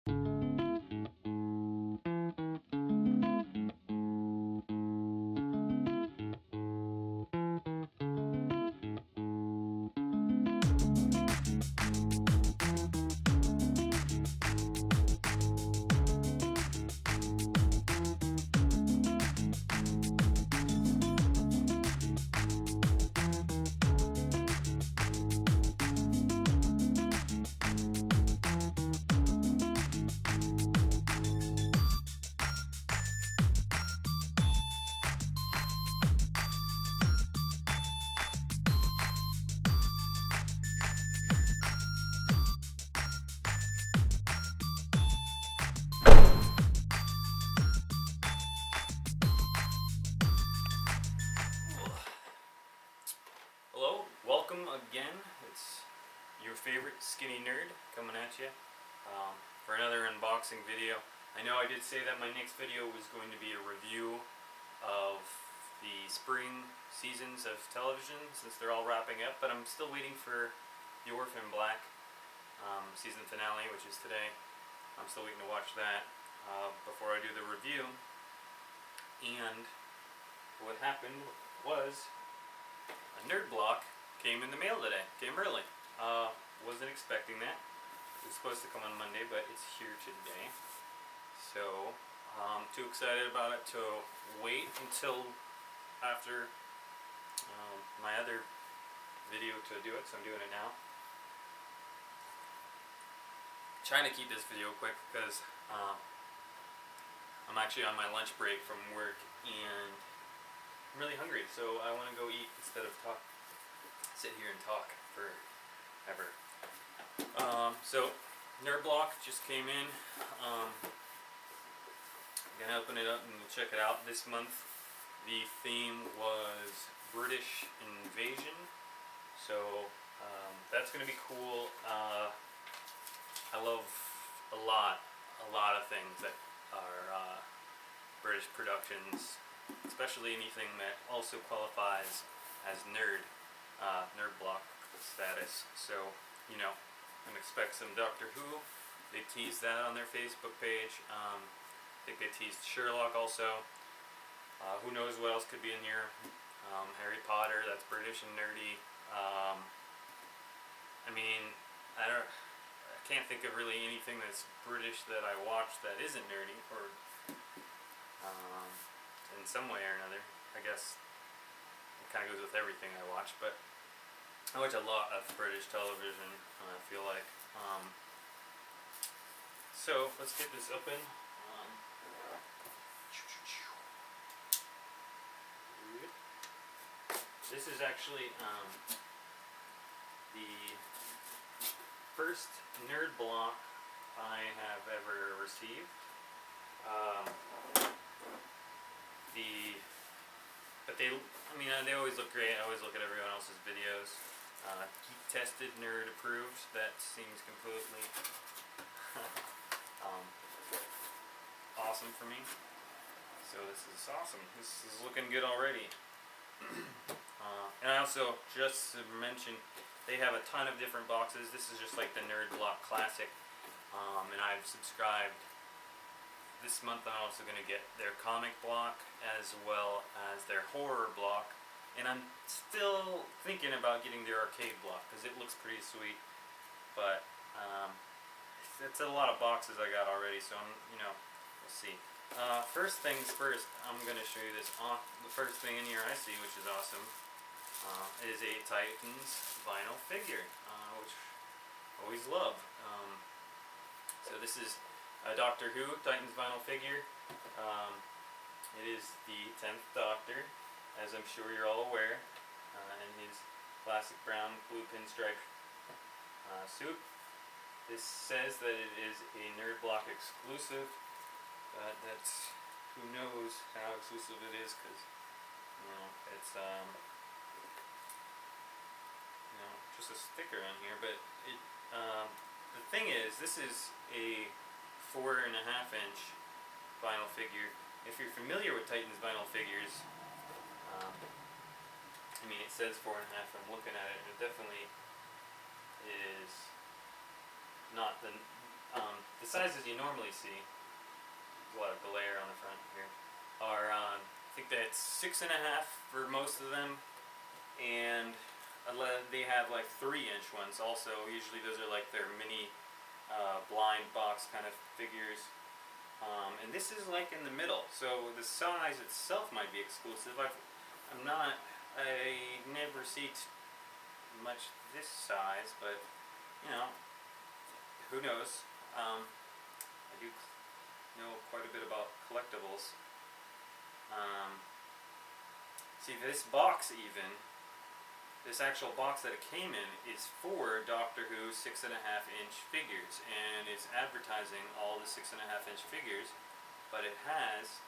Hello, welcome again. It's your favorite skinny nerd coming at you for another unboxing video. I know I did say that my next video was going to be a review of the spring seasons of television since they're all wrapping up, but I'm still waiting for the Orphan Black season finale, which is today. I'm still waiting to watch that before I do the review. And what happened was a nerd block came in the mail today. Came early. Wasn't expecting that. It was supposed to come on Monday, but it's here today. So I'm too excited about it to wait until after my other video to do it, so I'm doing it now. Trying to keep this video quick because I'm actually on my lunch break from work and I'm really hungry, so I want to go eat instead of sit here and talk forever. So Nerd Block just came in. I'm gonna open it up and check it out. This month the theme was British invasion, so that's gonna be cool. I love a lot of things that are British productions, especially anything that also qualifies as nerd block status. So, you know, I can expect some Doctor Who. They teased that on their Facebook page. I think they teased Sherlock also. Who knows what else could be in here? Harry Potter, that's British and nerdy. I mean, I can't think of really anything that's British that I watch that isn't nerdy, or in some way or another. I guess it kind of goes with everything I watch, but I watch a lot of British television, I feel like. So let's get this open. This is actually the first nerd block I have ever received. They always look great. I always look at everyone else's videos. Geek tested, nerd approved. That seems completely awesome for me. So this is awesome. This is looking good already. And I also, just to mention, they have a ton of different boxes. This is just like the Nerd Block Classic. And I've subscribed. This month I'm also going to get their comic block as well as their horror block. And I'm still thinking about getting their arcade block because it looks pretty sweet. But it's a lot of boxes I got already, so we'll see. First things first, I'm going to show you this. The first thing in here I see, which is awesome, is a Titans vinyl figure, which I always love. So this is a Doctor Who Titans vinyl figure. It is the 10th Doctor, as I'm sure you're all aware, in his classic brown blue pinstripe suit. This says that it is a Nerd Block exclusive, but that's, who knows how exclusive it is, because it's just a sticker on here. But it the thing is, this is a 4.5-inch vinyl figure. If you're familiar with Titans vinyl figures, it says 4.5. I'm looking at it, and it definitely is not the the sizes you normally see, there's a lot of glare on the front here, are I think that's 6.5 for most of them, and they have like 3-inch ones also. Usually those are like their mini blind box kind of figures. And this is like in the middle, so the size itself might be exclusive. I never see much this size, but you know, who knows. I do know quite a bit about collectibles. See, this box even, this actual box that it came in is for Doctor Who 6.5-inch figures, and it's advertising all the 6.5-inch figures, but it has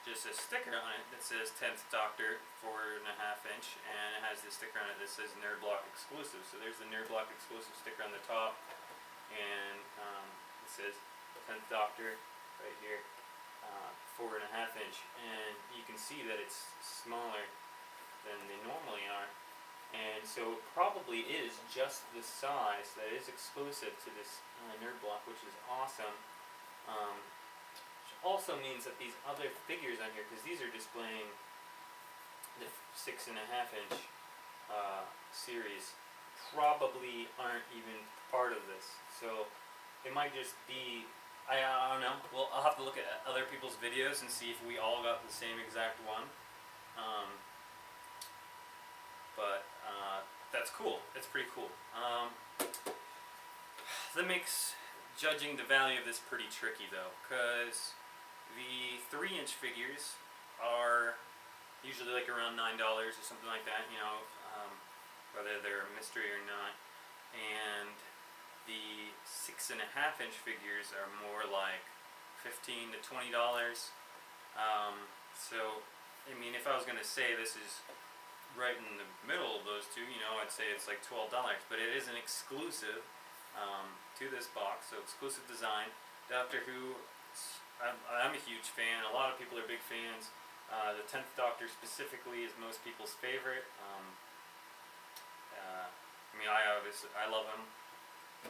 just a sticker on it that says 10th Doctor 4.5-inch, and it has this sticker on it that says Nerd Block exclusive. So there's the Nerd Block exclusive sticker on the top, and it says 10th Doctor right here, 4.5-inch, and you can see that it's smaller than they normally are. And so it probably is just the size that is exclusive to this Nerd Block, which is awesome. Which also means that these other figures on here, because these are displaying the 6.5-inch series, probably aren't even part of this. So it might just be, I don't know. Well, I'll have to look at other people's videos and see if we all got the same exact one. But that's cool. It's pretty cool. That makes judging the value of this pretty tricky though, because the 3-inch figures are usually like around $9 or something like that, you know, whether they're a mystery or not. And the 6.5-inch figures are more like $15 to $20. So, I mean, if I was going to say this is right in the middle of those two, you know, I'd say it's like $12, but it is an exclusive to this box, so exclusive design. Doctor Who, I'm a huge fan. A lot of people are big fans. The 10th Doctor specifically is most people's favorite. I mean, I love him.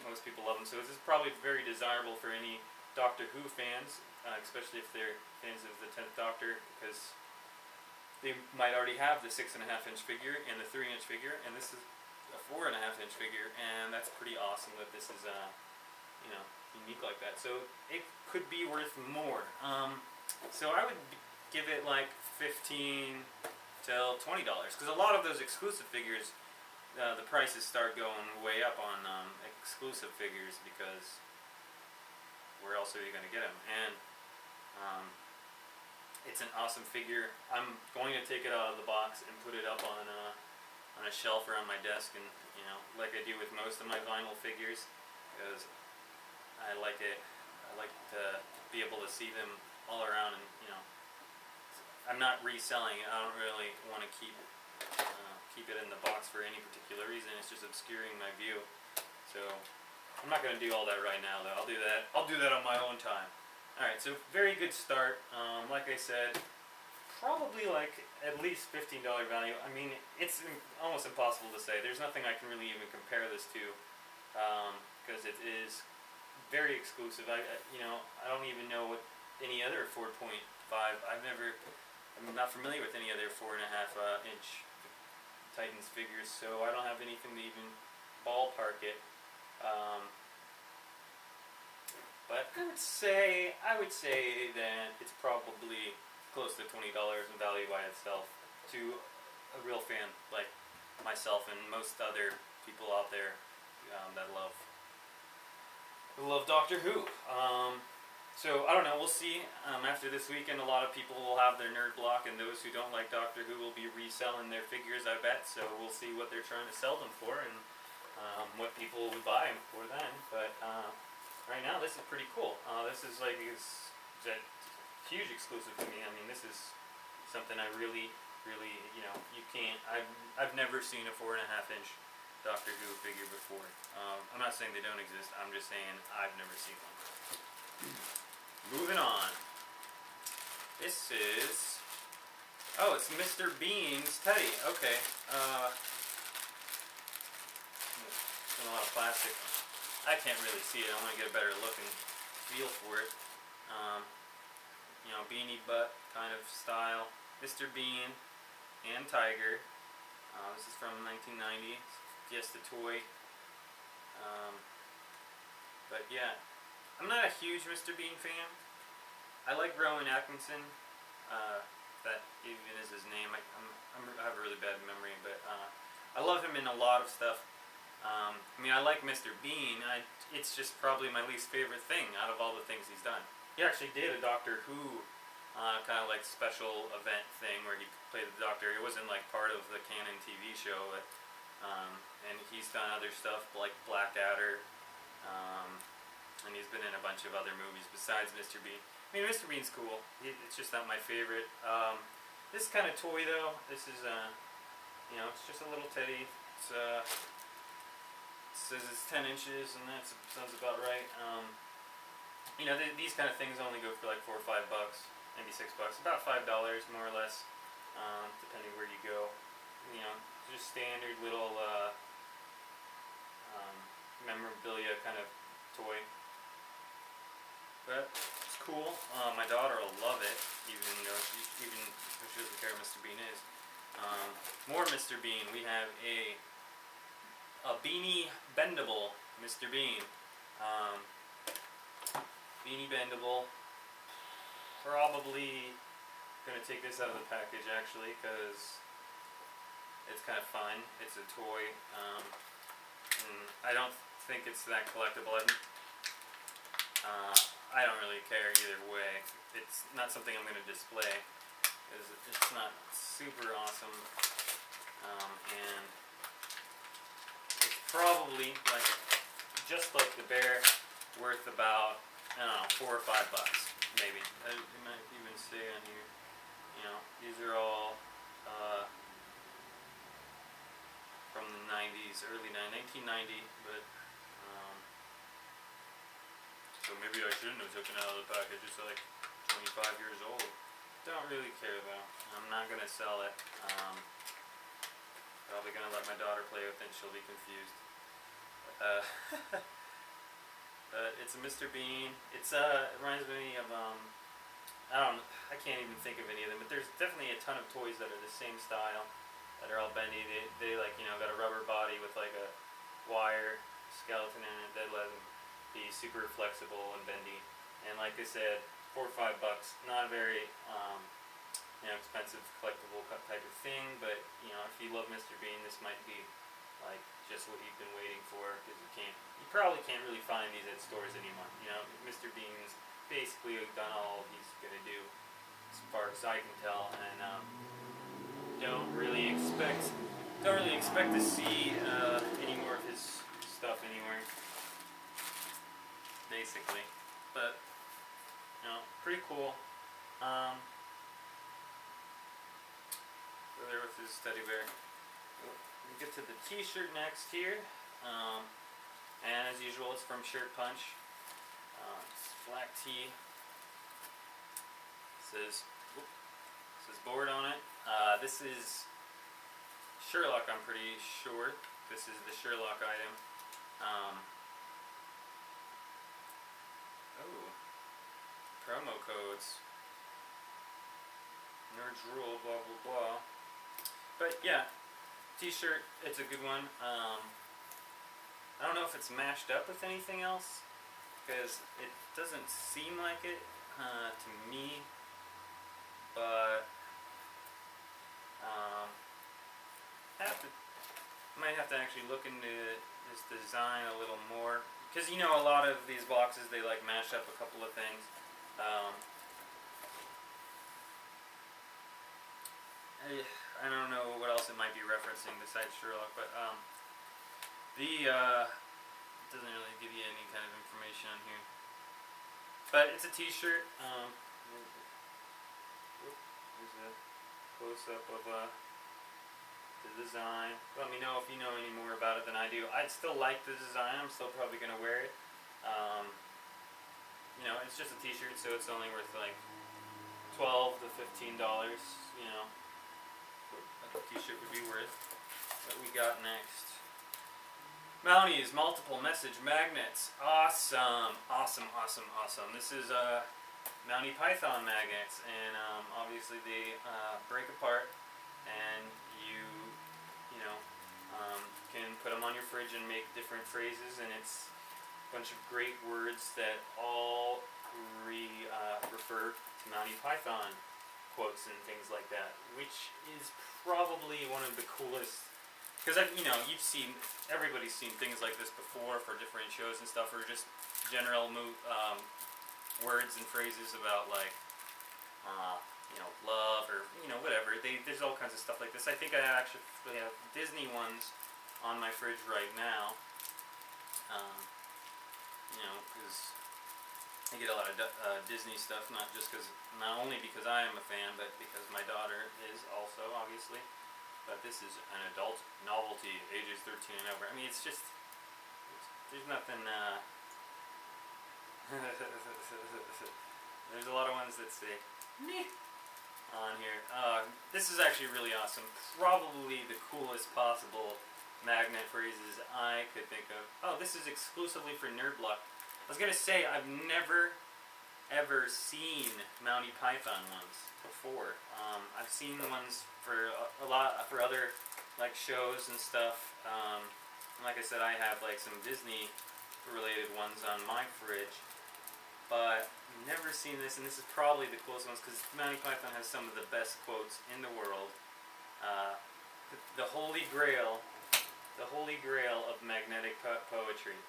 Most people love him, so this is probably very desirable for any Doctor Who fans, especially if they're fans of the 10th Doctor, because they might already have the 6.5-inch figure and the 3-inch figure, and this is a 4.5-inch figure, and that's pretty awesome that this is, you know, unique like that. So it could be worth more. So I would give it like $15 till $20, because a lot of those exclusive figures, the prices start going way up on exclusive figures, because where else are you going to get them? And it's an awesome figure. I'm going to take it out of the box and put it up on a shelf or on my desk, and you know, like I do with most of my vinyl figures, because I like it. I like to be able to see them all around, and you know, I'm not reselling it. I don't really want to keep it in the box for any particular reason. It's just obscuring my view. So I'm not going to do all that right now, though. I'll do that on my own time. Alright, so very good start. Like I said, probably like at least $15 value. I mean, it's almost impossible to say. There's nothing I can really even compare this to, because it is very exclusive. You know, I don't even know what any other 4.5. I'm not familiar with any other 4.5-inch Titans figures, so I don't have anything to even ballpark it. But I would say that it's probably close to $20 in value by itself to a real fan like myself and most other people out there that love Doctor Who. So I don't know, we'll see. After this weekend, a lot of people will have their Nerd Block, and those who don't like Doctor Who will be reselling their figures, I bet. So we'll see what they're trying to sell them for, and what people would buy them for then. But right now, this is pretty cool. This is like it's a huge exclusive to me. I mean, this is something I really, you know, you can't. I've never seen a 4.5-inch Doctor Who figure before. I'm not saying they don't exist. I'm just saying I've never seen one. Moving on. This is, oh, it's Mr. Bean's Teddy. Okay. There's a lot of plastic. I can't really see it. I want to get a better look and feel for it. You know, beanie butt kind of style. Mr. Bean and Tiger. This is from 1990. Just a toy. But yeah, I'm not a huge Mr. Bean fan. I like Rowan Atkinson. That even is his name. I have a really bad memory, but I love him in a lot of stuff. I mean, I like Mr. Bean. It's just probably my least favorite thing out of all the things he's done. He actually did a Doctor Who kind of like special event thing where he played the Doctor. It wasn't like part of the canon TV show, but, and he's done other stuff like Blackadder, and he's been in a bunch of other movies besides Mr. Bean. I mean, Mr. Bean's cool. It's just not my favorite. This kind of toy though, this is you know, it's just a little teddy. It's it says it's 10 inches, and that sounds about right. You know, these kind of things only go for like $4 or $5, maybe $6, about $5 more or less, depending where you go. You know, just standard little memorabilia kind of toy. But it's cool. My daughter will love it, even though she doesn't care what Mr. Bean is. More Mr. Bean. We have a beanie bendable Mr. Bean. Beanie bendable. Probably gonna take this out of the package actually, because it's kind of fun. It's a toy. I don't think it's that collectible. I don't really care either way. It's not something I'm gonna display, because it's not super awesome. And it's probably like just like the bear, worth about, I don't know, $4 or $5 maybe. You might even say on here, you know, these are all from the 90s, early 1990, but so maybe I shouldn't have taken it out of the package. It's like 25 years old. Don't really care though. I'm not gonna sell it. Probably gonna let my daughter play with it and she'll be confused. It's a Mr. Bean. It reminds me of I can't even think of any of them, but there's definitely a ton of toys that are the same style, that are all bendy. They like, you know, got a rubber body with like a wire skeleton in it that let them be super flexible and bendy. And like I said, $4 or $5, not a very you know, expensive collectible type of thing, but you know, if you love Mr. Bean, this might be like just what you've been waiting for, because you probably can't really find these at stores anymore. You know, Mr. Bean's basically done all he's gonna do, as far as I can tell, and don't really expect to see any more of his stuff anywhere, basically. But you know, pretty cool. So there with his teddy bear. We get to the t-shirt next here, and as usual it's from Shirt Punch. It's black tee. Says board on it. This is Sherlock, I'm pretty sure. This is the Sherlock item. Oh, promo codes. Nerds rule, blah blah blah. But yeah, t-shirt, it's a good one. I don't know if it's mashed up with anything else, because it doesn't seem like it to me, but might have to actually look into this design a little more, because you know, a lot of these boxes, they like mash up a couple of things. I don't know what else it might be referencing besides Sherlock, but it doesn't really give you any kind of information on here. But it's a t-shirt. There's a close-up of the design. Let me know if you know any more about it than I do. I'd still like the design. I'm still probably going to wear it. You know, it's just a t-shirt, so it's only worth like $12 to $15, you know, what a t-shirt would be worth. What we got next? Mounties, multiple message magnets. Awesome, awesome, awesome, awesome. This is Mountie Python magnets, and obviously they break apart, and you know, can put them on your fridge and make different phrases, and it's a bunch of great words that all refer to Mountie Python quotes and things like that, which is probably one of the coolest. Because you've seen, everybody's seen things like this before for different shows and stuff, or just general words and phrases about like, love or whatever. There's all kinds of stuff like this. I think I actually have Disney ones on my fridge right now. Because I get a lot of Disney stuff, not only because I am a fan, but because my daughter is also, obviously. But this is an adult novelty, ages 13 and over. I mean, there's nothing, there's a lot of ones that say, meh, on here. This is actually really awesome. Probably the coolest possible magnet phrases I could think of. Oh, this is exclusively for Nerd Block. I was going to say, I've never, ever seen Mountie Python ones before. I've seen the ones for for other like shows and stuff. And like I said, I have like some Disney related ones on my fridge, but never seen this, and this is probably the coolest ones because Mountie Python has some of the best quotes in the world. The Holy Grail of magnetic poetry.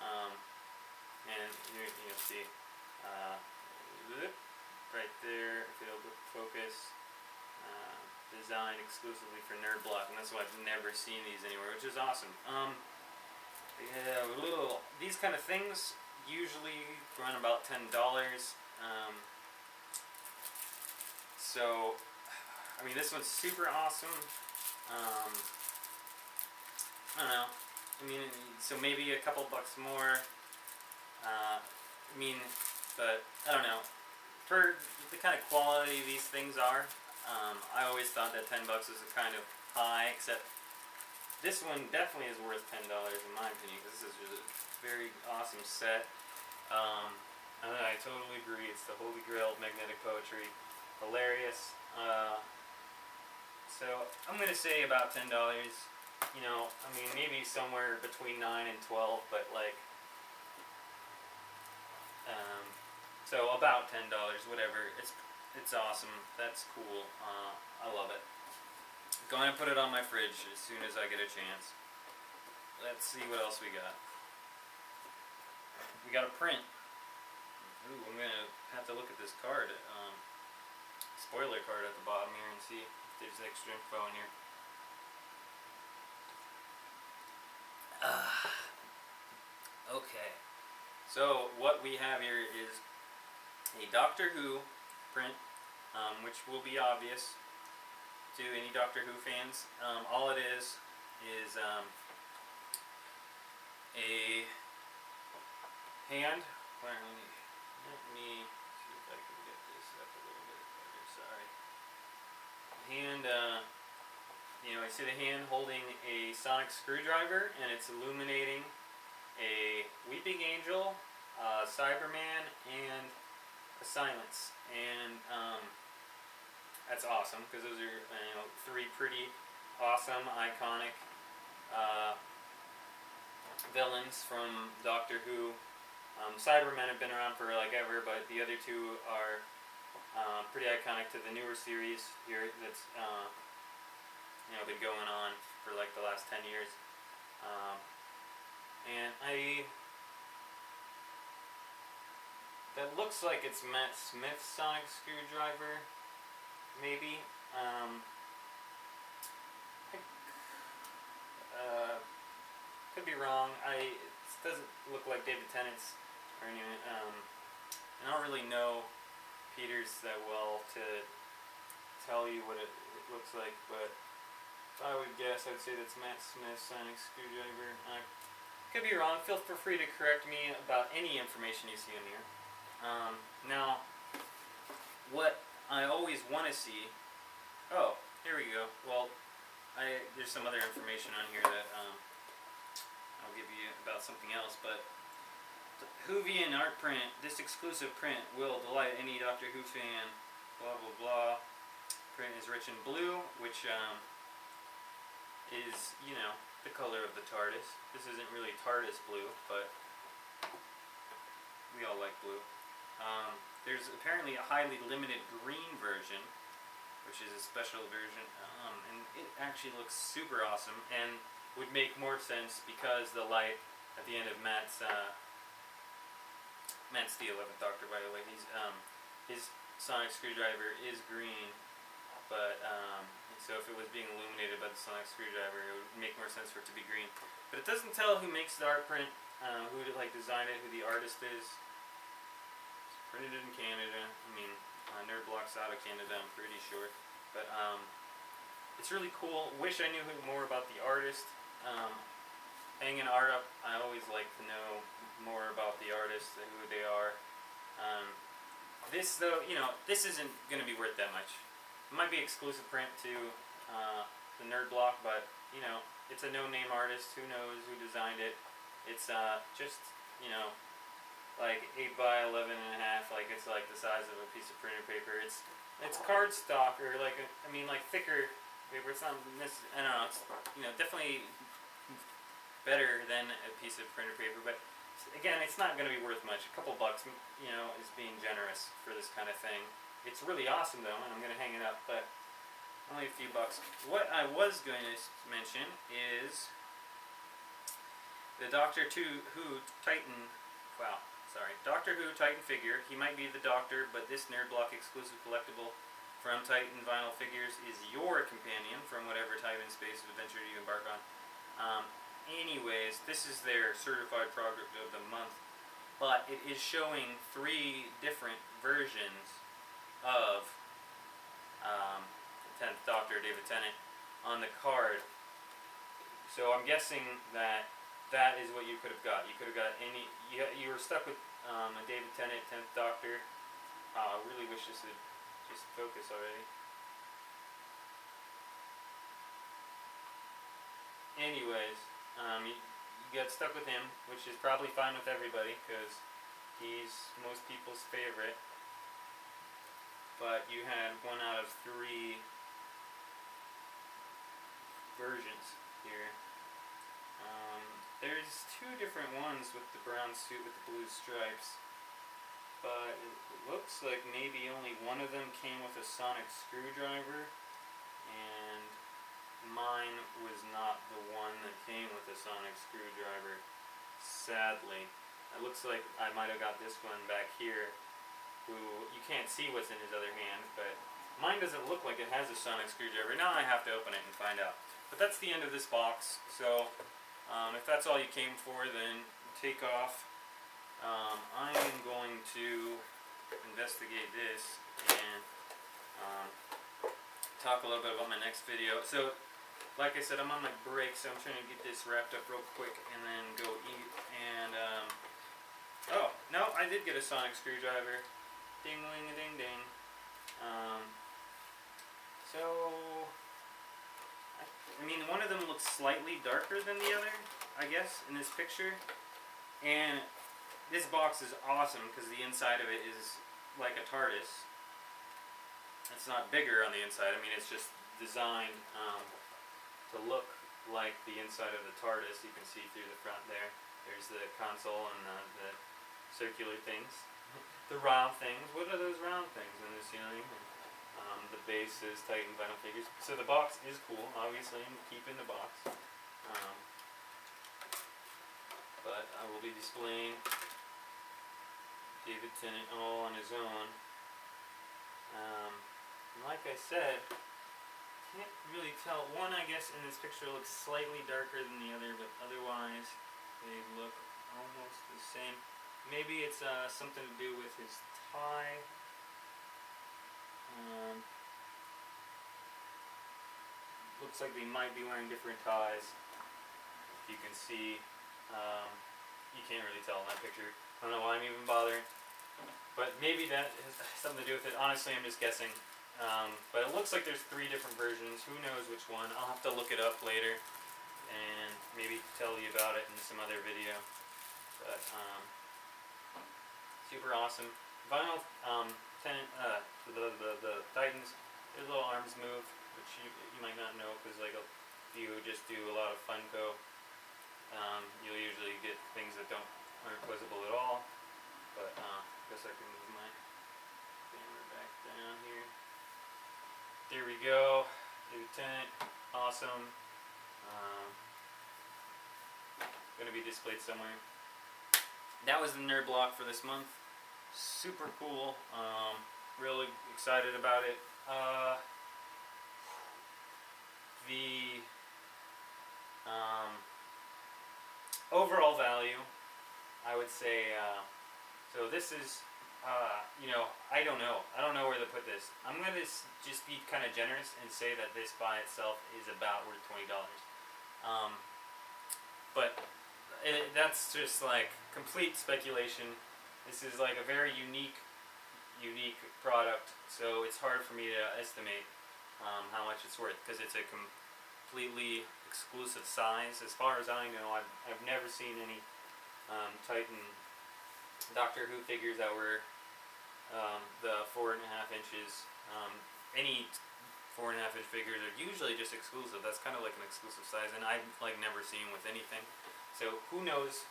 And you'll see. Right there, if it'll focus, designed exclusively for Nerd Block, and that's why I've never seen these anywhere, which is awesome. These kind of things usually run about $10. So, I mean, this one's super awesome. I don't know. I mean, so maybe a couple bucks more. But I don't know. For the kind of quality these things are, I always thought that $10 was a kind of high, except this one definitely is worth $10 in my opinion, because this is just a very awesome set. And I totally agree, it's the Holy Grail of magnetic poetry. Hilarious. So I'm going to say about $10. I mean, maybe somewhere between 9 and 12, but like, so about $10, whatever. It's awesome. That's cool. I love it. Going to put it on my fridge as soon as I get a chance. Let's see what else we got. We got a print. Ooh, I'm gonna have to look at this card. Spoiler card at the bottom here and see if there's extra info in here. Okay. So what we have here is a Doctor Who print, which will be obvious to any Doctor Who fans. All it is a hand. Let me see if I can get this up a little bit better. Sorry. Hand. I see the hand holding a sonic screwdriver, and it's illuminating a weeping angel, Cyberman, and a silence. And that's awesome because those are three pretty awesome, iconic villains from Doctor Who. Cybermen have been around for like ever, but the other two are pretty iconic to the newer series here that's been going on for like the last 10 years. And that looks like it's Matt Smith's sonic screwdriver, maybe. Could be wrong. It doesn't look like David Tennant's or anything. I don't really know Peters that well to tell you what it looks like, but if I would guess, I'd say that's Matt Smith's sonic screwdriver. Could be wrong. Feel free to correct me about any information you see in here. Now, what I always want to see. Oh, here we go. Well, there's some other information on here that I I'll give you about something else, but Whovian art print. This exclusive print will delight any Doctor Who fan. Blah blah blah. Print is rich in blue, which is, you know, the color of the TARDIS. This isn't really TARDIS blue, but we all like blue. There's apparently a highly limited green version, which is a special version, and it actually looks super awesome and would make more sense because the light at the end of Matt's the 11th Doctor, by the way. His sonic screwdriver is green, but so if it was being illuminated by the sonic screwdriver, it would make more sense for it to be green. But it doesn't tell who makes the art print, who designed it, who the artist is. Printed in Canada. I mean, Nerd Block's out of Canada, I'm pretty sure. But it's really cool. Wish I knew more about the artist. Hanging art up, I always like to know more about the artist and who they are. This, though, you know, this isn't going to be worth that much. It might be exclusive print to the Nerd Block, but, you know, it's a no-name artist. Who knows who designed it? It's just, you know, like 8 by 11 and a half, like it's like the size of a piece of printer paper. It's cardstock, or like thicker paper. It's not I don't know. It's, you know, definitely better than a piece of printer paper, but again, it's not going to be worth much. A couple bucks, you know, is being generous for this kind of thing. It's really awesome though, and I'm going to hang it up, but only a few bucks. What I was going to mention is the Doctor Who Titan. Wow. Sorry, Doctor Who Titan figure. He might be the Doctor, but this Nerd Block exclusive collectible from Titan Vinyl Figures is your companion from whatever time and space of adventure you embark on. Anyways, this is their certified product of the month, but it is showing 3 different versions of the 10th Doctor, David Tennant, on the card. So I'm guessing that that is what you could have got. You could have got any. You were stuck with a David Tennant 10th Doctor. I really wish this would just focus already. Anyways, you got stuck with him, which is probably fine with everybody because he's most people's favorite. But you had 1 out of 3 versions here. There's 2 different ones with the brown suit with the blue stripes, but it looks like maybe only one of them came with a sonic screwdriver, and mine was not the one that came with a sonic screwdriver, sadly. It looks like I might have got this one back here, who you can't see what's in his other hand, but mine doesn't look like it has a sonic screwdriver. Now I have to open it and find out. But that's the end of this box, so if that's all you came for, then take off. I am going to investigate this and talk a little bit about my next video. So, like I said, I'm on my break, so I'm trying to get this wrapped up real quick and then go eat. And, oh, no, I did get a sonic screwdriver. Ding-a-ling-a-ding-ding. So, I mean, one of them looks slightly darker than the other, I guess, in this picture. And this box is awesome because the inside of it is like a TARDIS. It's not bigger on the inside. I mean, it's just designed to look like the inside of the TARDIS. You can see through the front there. There's the console and the circular things. The round things. What are those round things in the ceiling? The base is Titan Vinyl Figures. So the box is cool. Obviously, I'm keeping the box. But I will be displaying David Tennant all on his own. Like I said, can't really tell. One, I guess, in this picture looks slightly darker than the other, but otherwise they look almost the same. Maybe it's something to do with his tie. Looks like they might be wearing different ties. You can see, you can't really tell in that picture. I don't know why I'm even bothering. But maybe that has something to do with it. Honestly, I'm just guessing. But it looks like there's 3 different versions. Who knows which one? I'll have to look it up later. and maybe tell you about it in some other video. But super awesome. Vinyl the Titans, their little arms move, which you might not know, because like if you just do a lot of Funko, you'll usually get things that aren't visible at all. But guess I can move my camera back down here. There we go. Lieutenant, awesome. Gonna be displayed somewhere. That was the nerd block for this month. Super cool. Really excited about it. The overall value, I would say, so this is, you know, I don't know where to put this. I'm going to just be kind of generous and say that this by itself is about worth $20. But that's just like complete speculation. This is like a very unique product, so it's hard for me to estimate how much it's worth, because it's a completely exclusive size. As far as I know, I've never seen any Titan Doctor Who figures that were the 4.5 inches. Any 4.5 inch figures are usually just exclusive. That's kind of like an exclusive size, and I've like never seen with anything. So who knows?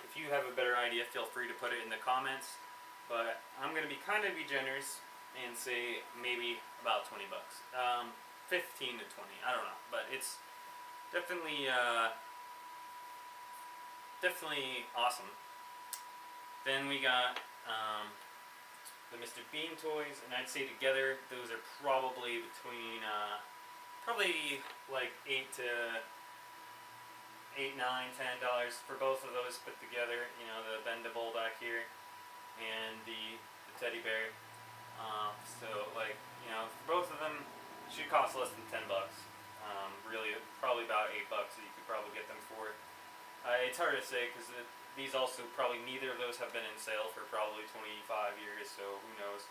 If you have a better idea, feel free to put it in the comments. But I'm gonna be generous and say maybe about 20 bucks. 15 to 20, I don't know, but it's definitely definitely awesome. Then we got the Mr. Bean toys, and I'd say together those are probably between probably like $8, $9, $10 for both of those put together. You know, the bendable back here and the teddy bear. So like, you know, both of them should cost less than 10 bucks. Really, probably about 8 bucks that you could probably get them for. It's hard to say, because these also probably, neither of those have been in sale for probably 25 years, so who knows.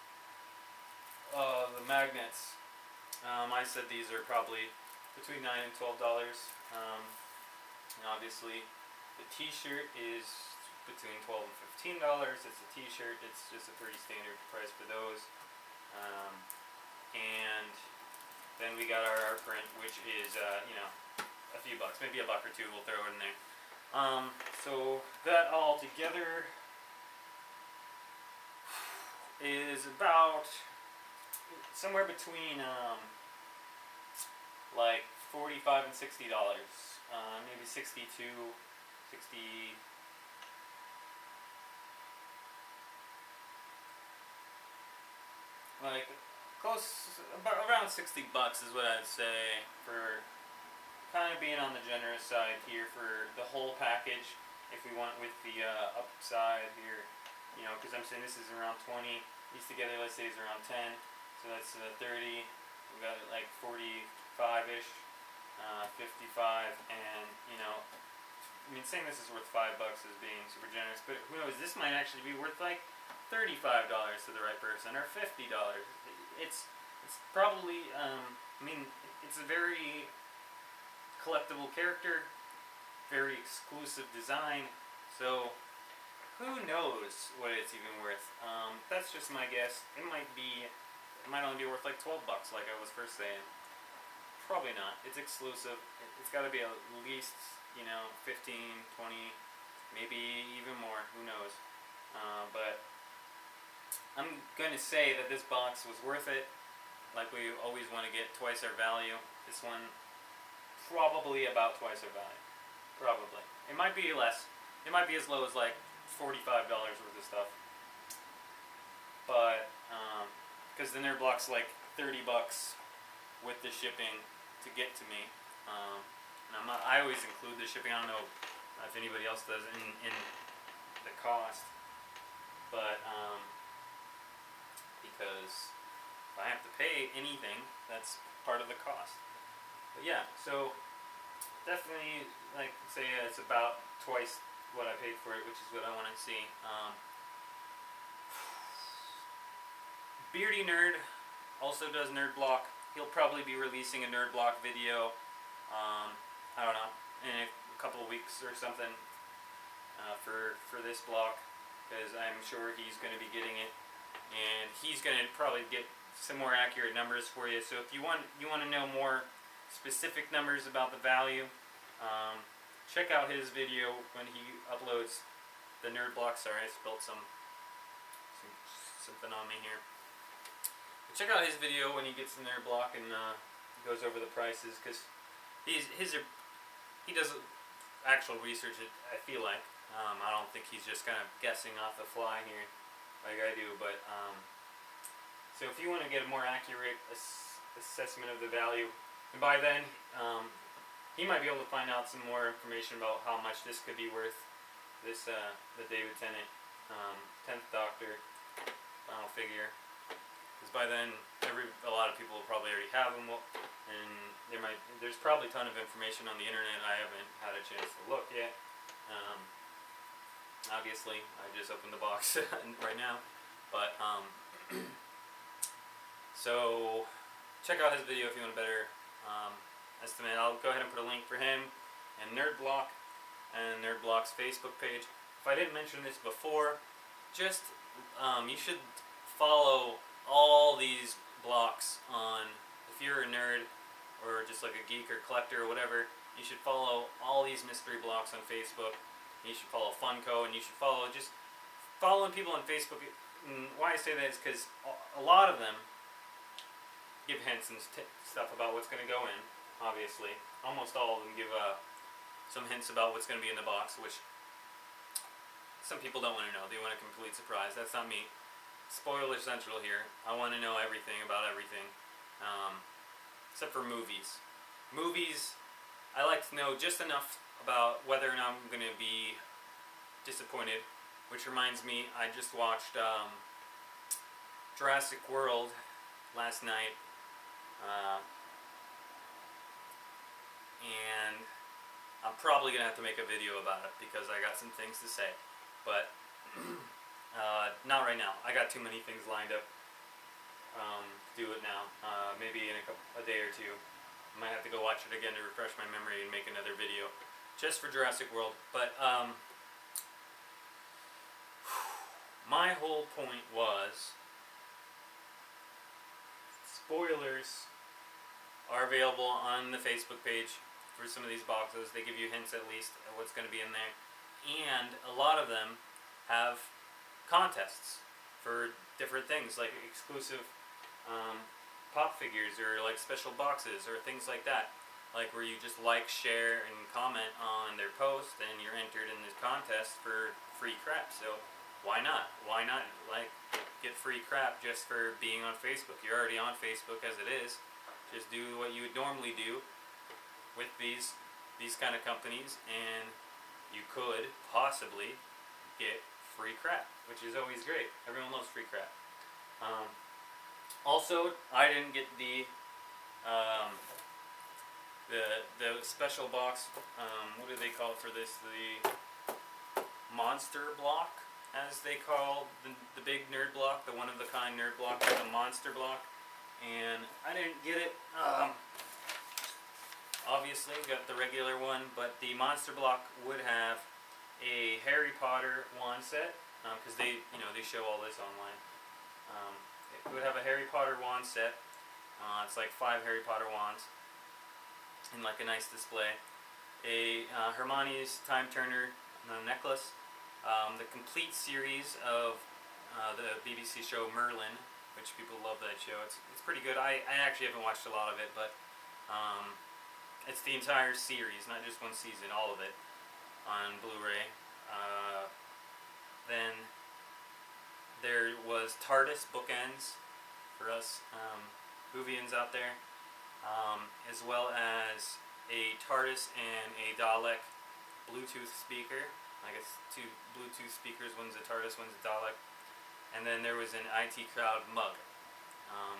The magnets, I said these are probably between $9 and $12. And obviously the t-shirt is between $12 and $15. It's a t-shirt. It's just a pretty standard price for those. And then we got our print, which is you know, a few bucks, maybe a buck or two. We'll throw it in there. So that all together is about somewhere between like $45 and $60. Maybe 60, like close, around 60 bucks is what I'd say, for kind of being on the generous side here for the whole package. If we went with the upside here, you know, because I'm saying this is around 20. These together, let's say, is around 10. So that's 30. We got like 45-ish, 55, and you know, I mean, saying this is worth $5 is being super generous, but who knows? This might actually be worth like $35 to the right person, or $50. It's probably I mean, it's a very collectible character, very exclusive design, so who knows what it's even worth. That's just my guess. It might only be worth like $12, like I was first saying. Probably not. It's exclusive. It's got to be at least, you know, 15, 20, maybe even more. Who knows? But I'm gonna say that this box was worth it. Like we always want to get twice our value. This one, probably about twice our value. Probably. It might be less. It might be as low as like $45 worth of stuff. But because the nerd block's like 30 bucks with the shipping to get to me. And I always include the shipping. I don't know if anybody else does in the cost, but because if I have to pay anything, that's part of the cost. But yeah, so definitely, like, say it's about twice what I paid for it, which is what I want to see. Beardy Nerd also does nerd block. He'll probably be releasing a nerd block video I don't know, in a couple of weeks or something, for this block, because I'm sure he's going to be getting it, and he's going to probably get some more accurate numbers for you. So if you want to know more specific numbers about the value, check out his video when he uploads the nerd block. Sorry, I spilled something on me here. But check out his video when he gets the nerd block and goes over the prices, because he does actual research. I feel like I don't think he's just kind of guessing off the fly here like I do. But so if you want to get a more accurate assessment of the value, and by then he might be able to find out some more information about how much this could be worth. This the David Tennant 10th Doctor final figure, because by then a lot of people will probably already have them, and there's probably a ton of information on the internet I haven't had a chance to look yet. Obviously, I just opened the box right now, but so check out his video if you want a better estimate. I'll go ahead and put a link for him and Nerd Block and Nerd Block's Facebook page. If I didn't mention this before, just you should follow all these blocks on, if you're a nerd or just like a geek or collector or whatever, you should follow all these mystery blocks on Facebook. You should follow Funko, and you should follow just following people on Facebook. And why I say that is because a lot of them give hints and stuff about what's going to go in. Obviously, almost all of them give some hints about what's going to be in the box, which some people don't want to know. They want a complete surprise. That's not me. Spoiler central here. I want to know everything about everything, except for movies. Movies, I like to know just enough about whether or not I'm going to be disappointed. Which reminds me, I just watched Jurassic World last night, and I'm probably going to have to make a video about it because I got some things to say, but not right now. I got too many things lined up to do it now. Maybe in a day or two. I might have to go watch it again to refresh my memory and make another video just for Jurassic World. But my whole point was, spoilers are available on the Facebook page for some of these boxes. They give you hints at least of what's going to be in there, and a lot of them have contests for different things, like exclusive pop figures, or like special boxes, or things like that, like where you just like, share, and comment on their post, and you're entered in this contest for free crap. So why not like get free crap just for being on Facebook? You're already on Facebook as it is. Just do what you would normally do with these kind of companies, and you could possibly get free crap, which is always great. Everyone loves free crap. Also, I didn't get the special box. What do they call it for this? The monster block, as they call the big nerd block, the one-of-a-kind nerd block, the monster block. And I didn't get it. Obviously, got the regular one, but the monster block would have a Harry Potter wand set, because they show all this online. It would have a Harry Potter wand set. It's like 5 Harry Potter wands in like a nice display. A Hermione's Time Turner necklace. The complete series of the BBC show Merlin, which people love that show. It's pretty good. I actually haven't watched a lot of it, but it's the entire series, not just one season, all of it, on Blu-ray. Then there was TARDIS bookends for us Whovians out there, as well as a TARDIS and a Dalek Bluetooth speaker. I guess 2 Bluetooth speakers, one's a TARDIS, one's a Dalek. And then there was an IT Crowd mug,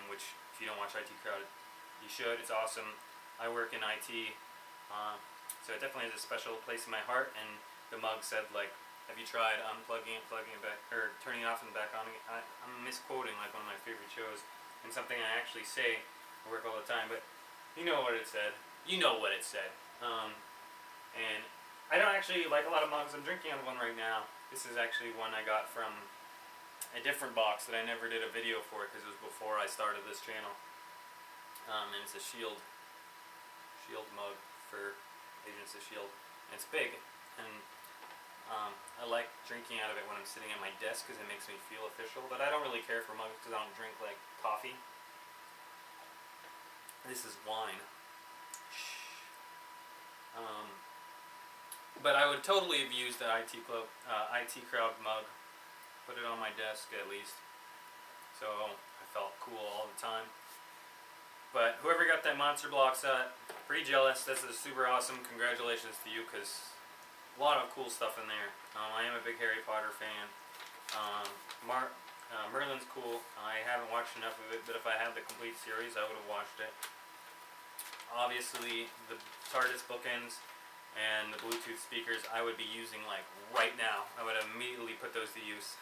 which if you don't watch IT Crowd, you should. It's awesome. I work in IT, so it definitely has a special place in my heart. And the mug said, like, have you tried unplugging it, plugging it back, or turning it off and back on again? I'm misquoting like one of my favorite shows, and something I actually say at work all the time, but you know what it said. you know what it said. And I don't actually like a lot of mugs. I'm drinking out of one right now. This is actually one I got from a different box that I never did a video for because it was before I started this channel. And it's a Shield mug for Agents of Shield. And it's big, and I like drinking out of it when I'm sitting at my desk because it makes me feel official. But I don't really care for mugs because I don't drink like coffee. This is wine. But I would totally have used the IT Crowd mug. Put it on my desk at least. So I felt cool all the time. But whoever got that Monster Block set, pretty jealous. This is super awesome. Congratulations to you, because a lot of cool stuff in there. I am a big Harry Potter fan. Merlin's cool. I haven't watched enough of it, but if I had the complete series, I would have watched it. Obviously, the TARDIS bookends and the Bluetooth speakers I would be using like right now. I would immediately put those to use.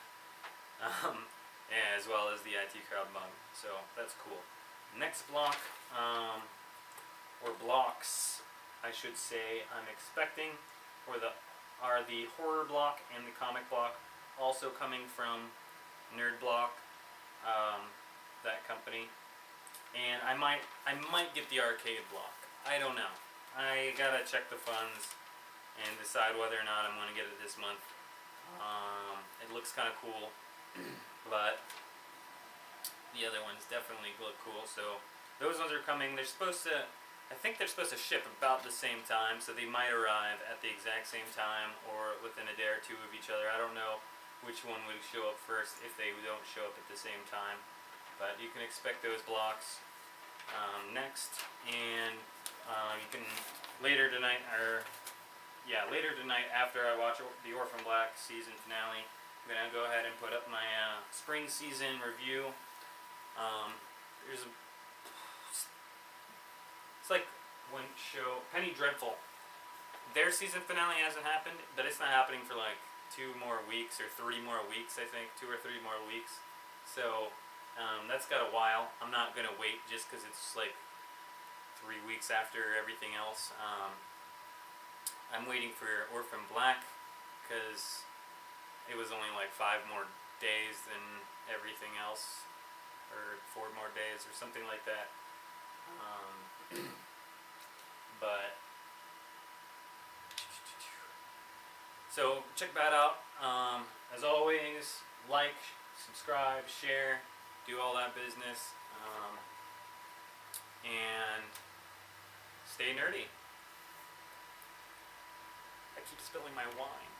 As well as the IT Crowd mug. So that's cool. Next block, or blocks, I should say, I'm expecting, are the horror block and the comic block, also coming from Nerd Block, that company. And I might get the arcade block. I don't know. I gotta check the funds and decide whether or not I'm gonna get it this month. It looks kind of cool, but the other ones definitely look cool. So those ones are coming. They're supposed to, I think they're supposed to ship about the same time, so they might arrive at the exact same time or within a day or two of each other. I don't know which one would show up first if they don't show up at the same time. But you can expect those blocks next, and you can later tonight after I watch the Orphan Black season finale, I'm gonna go ahead and put up my spring season review. It's like one show, Penny Dreadful. Their season finale hasn't happened, but it's not happening for like 2 more weeks or 3 more weeks. I think 2 or 3 more weeks. So that's got a while. I'm not gonna wait just because it's like 3 weeks after everything else. I'm waiting for Orphan Black because it was only like 5 more days than everything else, or 4 more days or something like that. But so check that out. As always, like, subscribe, share, do all that business, and stay nerdy. I keep spilling my wine.